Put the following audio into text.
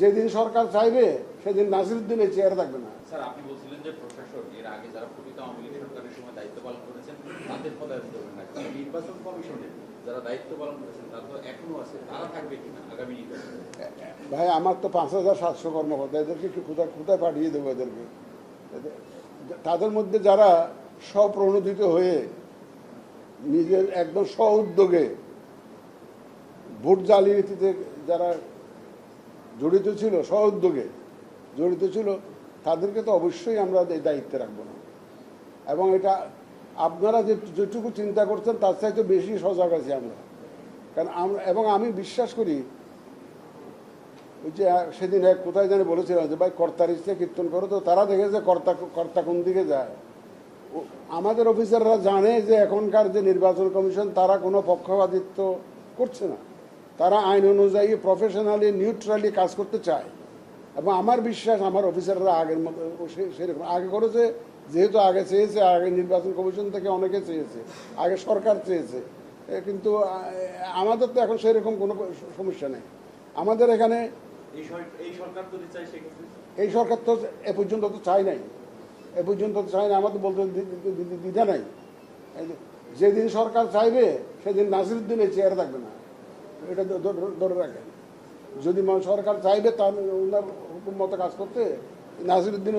যেদিন সরকার চাইবে সেদিন নাসিরউদ্দিন এই চেয়ারে থাকবে না। স্যার, আপনি বলছিলেন যে প্রশাসন এর আগে যারা প্রকৃত আওয়ামী লীগ সরকারের সময় দায়িত্ব পালন করেছেন তাদের পদায়ন করবেন না, কিন্তু নির্বাচন কমিশনে যারা দায়িত্ব পালন করেছেন তারা তো এখনো আছে, তারা থাকবে কিনা আগামী নির্বাচনে? ভাই, আমার তো 5,700 কর্মকর্তা, এদেরকে কি কোথায় পাঠিয়ে দেবো? এদেরকে তাদের মধ্যে যারা স্বপ্রণোদিত হয়ে নিজের একদম স্ব উদ্যোগে ভোট জালিয়াতিতে যারা জড়িত ছিল, স্ব উদ্যোগে জড়িত ছিল, তাদেরকে তো অবশ্যই আমরা এই দায়িত্বে রাখবো না। এবং এটা আপনারা যেটুকু চিন্তা করছেন তার চাইতে বেশি সজাগ আছি আমরা। কারণ এবং আমি বিশ্বাস করি, ওই যে সেদিন কোথায় জানি বলেছিলাম যে ভাই কর্তার ইচ্ছে কীর্তন করো, তো তারা দেখেছে কর্তা কোন দিকে যায়। আমাদের অফিসাররা জানে যে এখনকার যে নির্বাচন কমিশন তারা কোনো পক্ষপাতিত্ব করছে না, তারা আইন অনুযায়ী প্রফেশনালি নিউট্রালি কাজ করতে চায়। এবং আমার বিশ্বাস আমার অফিসাররা আগের মতো সেরকম আগে করেছে, যেহেতু আগে চেয়েছে, আগে নির্বাচন কমিশন থেকে অনেকে চেয়েছে, আগে সরকার চেয়েছে, কিন্তু আমাদের তো এখন সেরকম কোনো সমস্যা নেই। আমাদের এখানে এই সরকার তো এ পর্যন্ত তো চাই নাই, আমাদের বলতে দ্বিধা নাই। যেদিন সরকার চাইবে সেদিন নাসিরউদ্দিন এই চেয়ারে থাকবে না, এটা ধরে রাখেন। যদি সরকার চাইবে তার ওনার হুকুম মতো কাজ করতে, নাসিরউদ্দিন